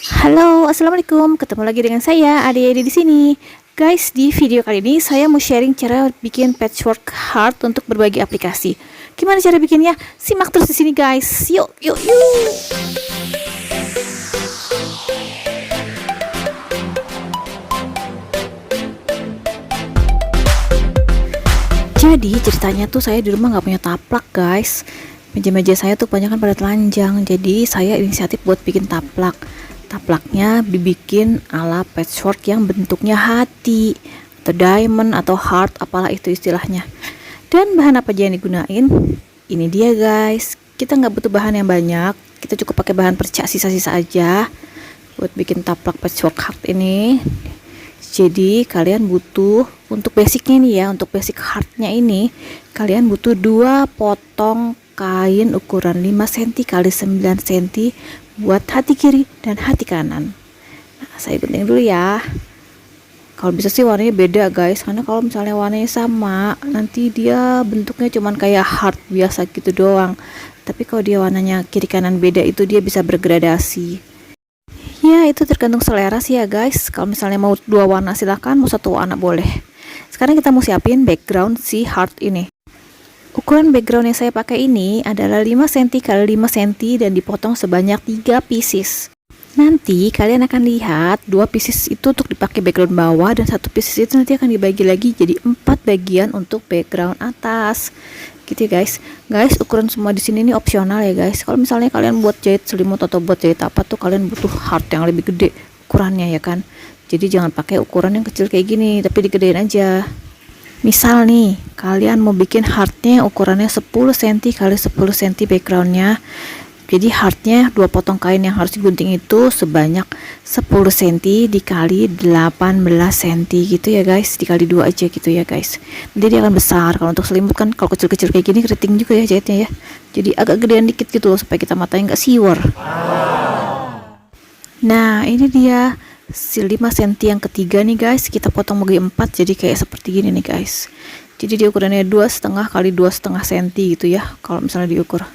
Halo, assalamualaikum. Ketemu lagi dengan saya, Ade di sini. Guys, di video kali ini saya mau sharing cara bikin patchwork heart untuk berbagai aplikasi. Gimana cara bikinnya? Simak terus di sini, guys. Yuk, yuk, yuk. Jadi ceritanya tuh saya di rumah nggak punya taplak, guys. Meja-meja saya tuh kebanyakan pada telanjang. Jadi saya inisiatif buat bikin taplak. Taplaknya dibikin ala patchwork yang bentuknya hati atau diamond atau heart, apalah itu istilahnya. Dan bahan apa aja yang digunain? Ini dia, guys. Kita nggak butuh bahan yang banyak. Kita cukup pakai bahan perca sisa-sisa aja buat bikin taplak patchwork heart ini. Jadi kalian butuh untuk basicnya nih ya, untuk basic heartnya ini kalian butuh 2 potong kain ukuran 5 cm x 9 cm buat hati kiri dan hati kanan. Nah, saya gunting dulu ya. Kalau bisa sih warnanya beda, guys, karena kalau misalnya warnanya sama nanti dia bentuknya cuman kayak heart biasa gitu doang. Tapi kalau dia warnanya kiri kanan beda itu dia bisa bergradasi. Ya, itu tergantung selera sih ya, guys. Kalau misalnya mau 2 warna silahkan, mau 1 warna boleh. Sekarang kita mau siapin background si heart ini. Ukuran background yang saya pakai ini adalah 5 cm x 5 cm dan dipotong sebanyak 3 pieces. Nanti kalian akan lihat 2 pieces itu untuk dipakai background bawah dan 1 pieces itu nanti akan dibagi lagi jadi 4 bagian untuk background atas. Gitu ya, guys. Guys, ukuran semua di sini ini opsional ya, guys. Kalau misalnya kalian buat jahit selimut atau buat jahit apa tuh kalian butuh heart yang lebih gede ukurannya ya kan. Jadi jangan pakai ukuran yang kecil kayak gini, tapi digedein aja. Misal nih, kalian mau bikin heartnya ukurannya 10 cm x 10 cm backgroundnya. Jadi heartnya 2 potong kain yang harus digunting itu sebanyak 10 cm dikali 18 cm gitu ya, guys. Dikali 2 aja gitu ya, guys. Nanti dia akan besar. Kalau untuk selimut kan kalau kecil-kecil kayak gini keriting juga ya jahitnya ya. Jadi agak gedean dikit gitu loh supaya kita matanya nggak siwer. Nah, ini dia si 5 cm yang ketiga nih, guys. Kita potong bagi 4 jadi kayak seperti gini nih, guys. Jadi dia ukurannya 2,5 kali 2,5 cm gitu ya kalau misalnya diukur.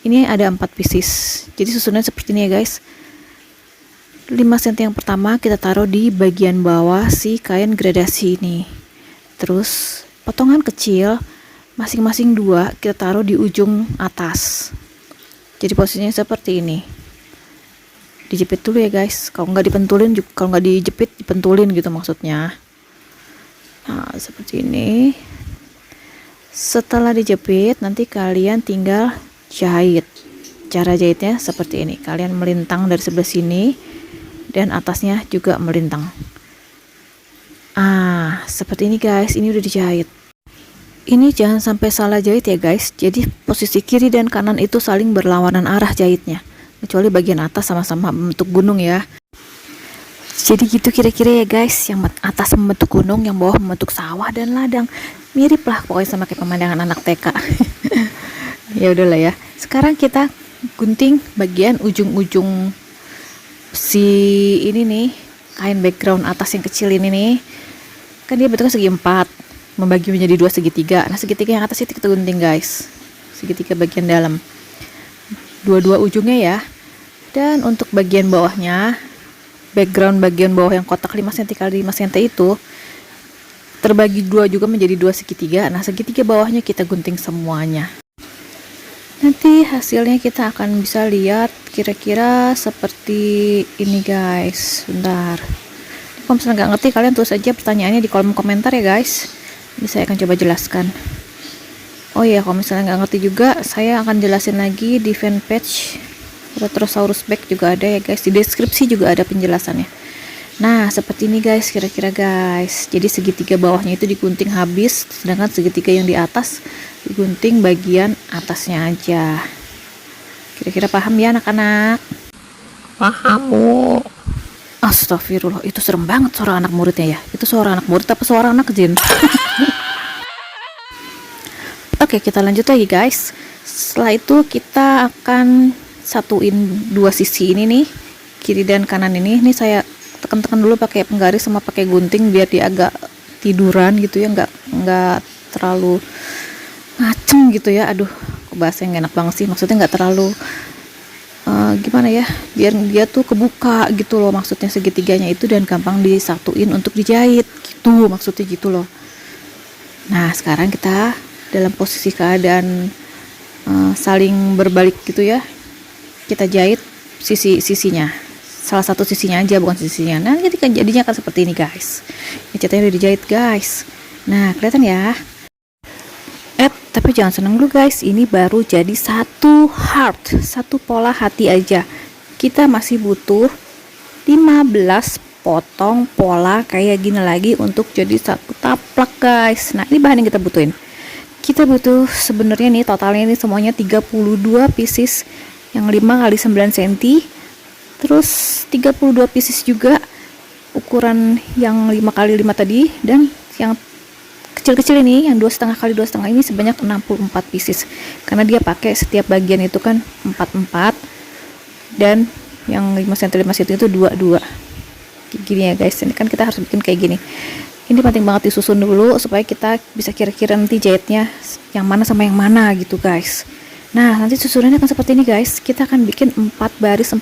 Ini ada 4 pieces. Jadi susunannya seperti ini ya, guys. 5 cm yang pertama kita taruh di bagian bawah si kain gradasi ini. Terus potongan kecil masing-masing 2 kita taruh di ujung atas. Jadi posisinya seperti ini. Dijepit dulu ya, guys. Kalau nggak dipentulin, kalau nggak dijepit dipentulin gitu maksudnya. Nah, seperti ini. Setelah dijepit nanti kalian tinggal jahit. Cara jahitnya seperti ini. Kalian melintang dari sebelah sini dan atasnya juga melintang. Seperti ini, guys. Ini udah dijahit. Ini jangan sampai salah jahit ya, guys. Jadi posisi kiri dan kanan itu saling berlawanan arah jahitnya. Kecuali bagian atas sama-sama membentuk gunung ya. Jadi gitu kira-kira ya, guys. Yang atas membentuk gunung, yang bawah membentuk sawah dan ladang. Mirip lah pokoknya sama kayak pemandangan anak TK. Ya udahlah ya. Sekarang kita gunting bagian ujung-ujung si ini nih, kain background atas yang kecil ini nih. Kan dia bentuknya segi 4, membagi menjadi 2 segitiga. Nah, segitiga yang atas itu kita gunting, guys. Segitiga bagian dalam. Dua-dua ujungnya ya. Dan untuk bagian bawahnya, background bagian bawah yang kotak 5 cm x 5 cm itu terbagi 2 juga menjadi 2 segitiga. Nah, segitiga bawahnya kita gunting semuanya. Nanti hasilnya kita akan bisa lihat kira-kira seperti ini, guys. Bentar. Kalau misalnya nggak ngerti, kalian tulis aja pertanyaannya di kolom komentar ya, guys. Ini saya akan coba jelaskan. Oh iya, kalau misalnya nggak ngerti juga, saya akan jelasin lagi di fanpage Retrosaurus Bag juga ada ya, guys. Di deskripsi juga ada penjelasannya. Nah, seperti ini, guys, kira-kira, guys. Jadi segitiga bawahnya itu digunting habis, sedangkan segitiga yang di atas digunting bagian atasnya aja. Kira-kira paham ya, anak-anak? Paham, Bu. Astagfirullah, itu serem banget suara anak muridnya ya. Itu suara anak murid apa suara anak jin? Oke, kita lanjut lagi, guys. Setelah itu kita akan satuin 2 sisi ini nih, kiri dan kanan ini. Ini saya tekan-tekan dulu pakai penggaris sama pakai gunting biar dia agak tiduran gitu ya, nggak terlalu ngaceng gitu ya. Aduh, bahasa yang enak banget sih, maksudnya nggak terlalu gimana ya, biar dia tuh kebuka gitu loh, maksudnya segitiganya itu, dan gampang disatuin untuk dijahit gitu, maksudnya gitu loh. Nah sekarang kita dalam posisi keadaan saling berbalik gitu ya, kita jahit sisinya, salah satu sisinya aja, bukan sisinya. Nah ketika jadinya akan seperti ini guys, ini ceritanya udah dijahit guys. Nah kelihatan ya. Tapi jangan seneng dulu guys, ini baru jadi satu heart, satu pola hati aja. Kita masih butuh 15 potong pola kayak gini lagi untuk jadi satu taplak guys. Nah ini bahan yang kita butuhin. Kita butuh sebenarnya nih totalnya ini semuanya 32 pieces yang 5 kali 9 cm. Terus 32 pieces juga ukuran yang 5 kali 5 tadi, dan yang kecil-kecil ini yang 2,5 kali 2,5 ini sebanyak 64 pieces, karena dia pakai setiap bagian itu kan 4 dan yang 5 cm 5 cm itu 2 gini ya guys. Ini kan kita harus bikin kayak gini. Ini penting banget disusun dulu supaya kita bisa kira-kira nanti jahitnya yang mana sama yang mana gitu guys. Nah nanti susunannya akan seperti ini guys. Kita akan bikin 4 baris,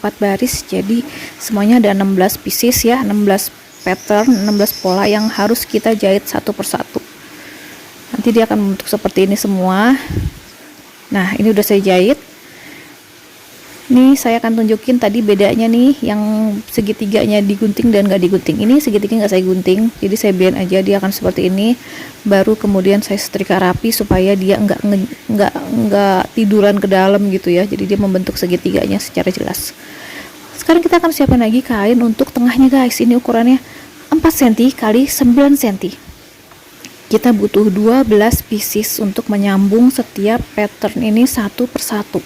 jadi semuanya ada 16 pieces ya, 16 pattern, 16 pola yang harus kita jahit satu persatu. Nanti dia akan membentuk seperti ini semua. Nah ini udah saya jahit. Nih saya akan tunjukin tadi bedanya nih, yang segitiganya digunting dan gak digunting. Ini segitiga gak saya gunting, jadi saya biarin aja dia akan seperti ini. Baru kemudian saya setrika rapi supaya dia nggak tiduran ke dalam gitu ya, jadi dia membentuk segitiganya secara jelas. Sekarang kita akan siapin lagi kain untuk tengahnya guys. Ini ukurannya 4 cm kali 9 cm. Kita butuh 12 pieces untuk menyambung setiap pattern ini satu persatu.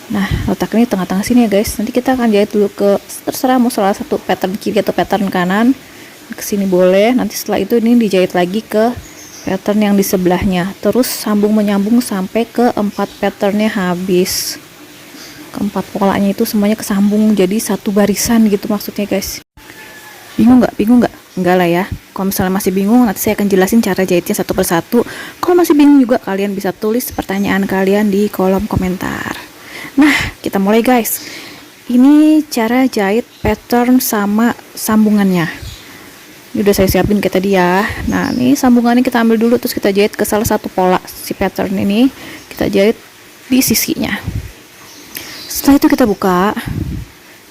Nah letaknya di tengah-tengah sini ya guys. Nanti kita akan jahit dulu ke, terserah mau salah satu pattern kiri atau pattern kanan, ke sini boleh. Nanti setelah itu ini dijahit lagi ke pattern yang di sebelahnya, terus sambung menyambung sampai ke 4 patternnya habis. Keempat polanya itu semuanya kesambung jadi satu barisan gitu maksudnya guys. Bingung nggak? Enggak lah ya. Kalau misalnya masih bingung, nanti saya akan jelasin cara jahitnya satu persatu. Kalau masih bingung juga, kalian bisa tulis pertanyaan kalian di kolom komentar. Nah kita mulai guys. Ini cara jahit pattern sama sambungannya. Ini udah saya siapin kayak tadi ya. Nah ini sambungannya kita ambil dulu, terus kita jahit ke salah satu pola si pattern ini, kita jahit di sisinya. Setelah itu kita buka.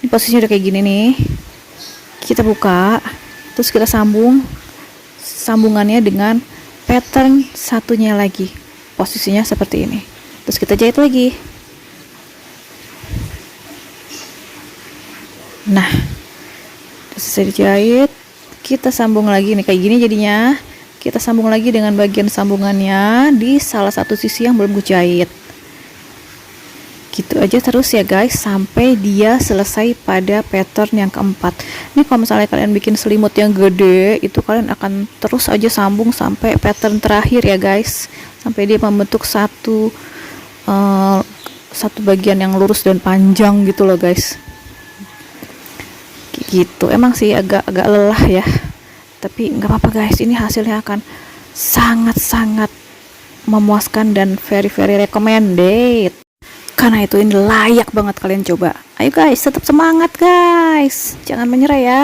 Ini posisinya udah kayak gini nih. Kita buka, terus kita sambungannya dengan pattern satunya lagi, posisinya seperti ini. Terus kita jahit lagi. Nah selesai dijahit, kita sambung lagi nih kayak gini jadinya. Kita sambung lagi dengan bagian sambungannya di salah satu sisi yang belum gue jahit. Gitu aja terus ya guys sampai dia selesai pada pattern yang keempat. Ini kalau misalnya kalian bikin selimut yang gede, itu kalian akan terus aja sambung sampai pattern terakhir ya guys, sampai dia membentuk satu bagian yang lurus dan panjang gitu loh guys. Gitu emang sih agak lelah ya, tapi nggak apa-apa guys, ini hasilnya akan sangat memuaskan dan very recommended. Karena itu ini layak banget kalian coba. Ayo guys, tetap semangat guys, jangan menyerah ya.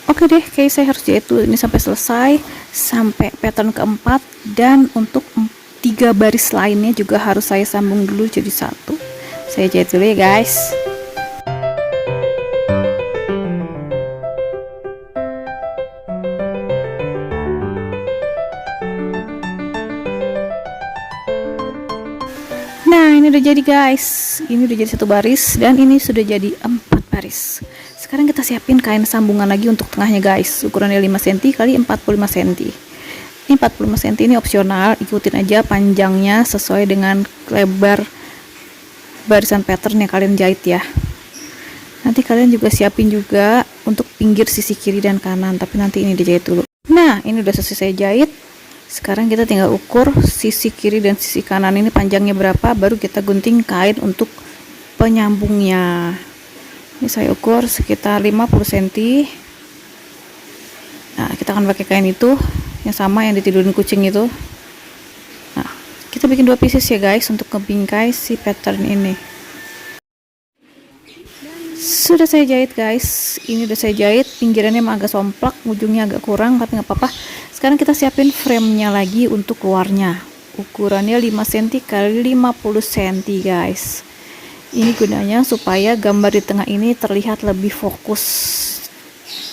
Oke deh, kayak saya harus jahit dulu ini sampai selesai, sampai pattern keempat, dan untuk 3 baris lainnya juga harus saya sambung dulu jadi satu. Saya jahit dulu ya guys. Nah ini udah jadi guys, ini udah jadi 1 baris, dan ini sudah jadi 4 baris. Sekarang kita siapin kain sambungan lagi untuk tengahnya guys, ukurannya 5 cm kali 45 cm. Ini 45 cm ini opsional, ikutin aja panjangnya sesuai dengan lebar barisan pattern yang kalian jahit ya. Nanti kalian juga siapin juga untuk pinggir sisi kiri dan kanan, tapi nanti ini dijahit dulu. Nah ini udah selesai saya jahit. Sekarang kita tinggal ukur sisi kiri dan sisi kanan ini panjangnya berapa, baru kita gunting kain untuk penyambungnya. Ini saya ukur sekitar 50 cm. Nah kita akan pakai kain itu yang sama yang ditidurin kucing itu. Nah kita saya bikin 2 pieces ya guys untuk ngebingkai si pattern ini. Sudah saya jahit guys, ini udah saya jahit, pinggirannya emang agak somplak, ujungnya agak kurang tapi nggak apa-apa. Sekarang kita siapin framenya lagi untuk luarnya, ukurannya 5 cm x 50 cm guys. Ini gunanya supaya gambar di tengah ini terlihat lebih fokus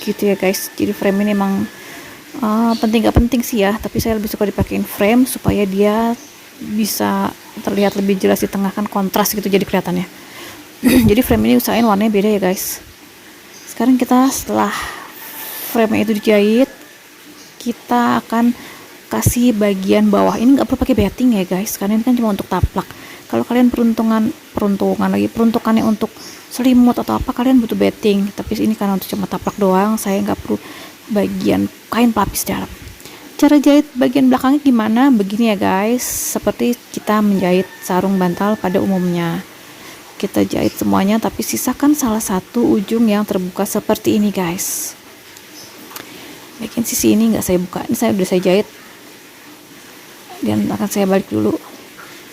gitu ya guys. Jadi frame ini emang penting gak penting sih ya, tapi saya lebih suka dipakein frame supaya dia bisa terlihat lebih jelas di tengah, kan kontras gitu jadi kelihatannya. Jadi frame ini usahain warnanya beda ya guys. Sekarang kita setelah frame itu dijahit, kita akan kasih bagian bawah ini nggak perlu pakai batting ya guys, karena ini kan cuma untuk taplak. Kalau kalian peruntukannya untuk selimut atau apa, kalian butuh batting, tapi ini karena untuk cuma taplak doang, saya nggak perlu bagian kain pelapis dalam. Cara jahit bagian belakangnya gimana? Begini ya guys, seperti kita menjahit sarung bantal pada umumnya. Kita jahit semuanya, tapi sisakan salah satu ujung yang terbuka seperti ini guys. Bagian sisi ini nggak saya buka, ini udah saya jahit dan akan saya balik dulu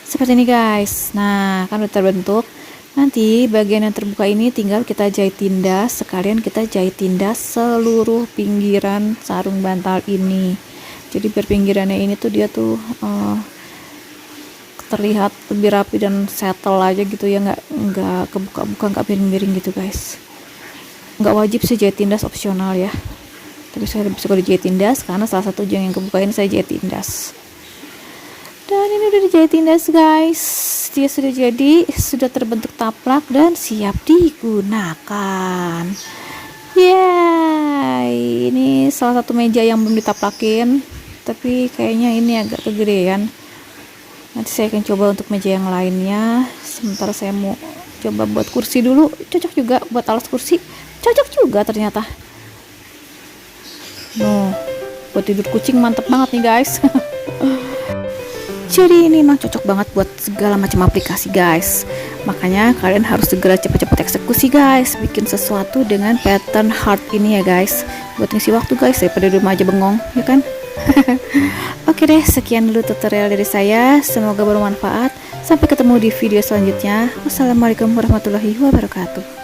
seperti ini guys. Nah kan udah terbentuk. Nanti bagian yang terbuka ini tinggal kita jahit tindas, sekalian kita jahit tindas seluruh pinggiran sarung bantal ini. Jadi biar pinggirannya ini tuh dia tuh terlihat lebih rapi dan settle aja gitu ya, nggak kebuka-buka, nggak miring-miring gitu guys. Nggak wajib sih jahit tindas, opsional ya, tapi saya lebih suka dijahit tindas karena salah satu ujung yang kebuka ini saya jahit tindas. Dan ini udah dijahit tindas guys, dia sudah jadi, sudah terbentuk taplak dan siap digunakan. Ini salah satu meja yang belum ditaplakin, tapi kayaknya ini agak kegedean. Nanti saya akan coba untuk meja yang lainnya. Sementara saya mau coba buat kursi dulu. Cocok juga buat alas kursi, cocok juga ternyata. Buat tidur kucing mantep banget nih guys. Jadi ini memang cocok banget buat segala macam aplikasi guys. Makanya kalian harus segera cepat-cepat eksekusi guys, bikin sesuatu dengan pattern heart ini ya guys, buat ngisi waktu guys, daripada di rumah aja bengong ya kan. Oke deh, sekian dulu tutorial dari saya, semoga bermanfaat. Sampai ketemu di video selanjutnya. Wassalamualaikum warahmatullahi wabarakatuh.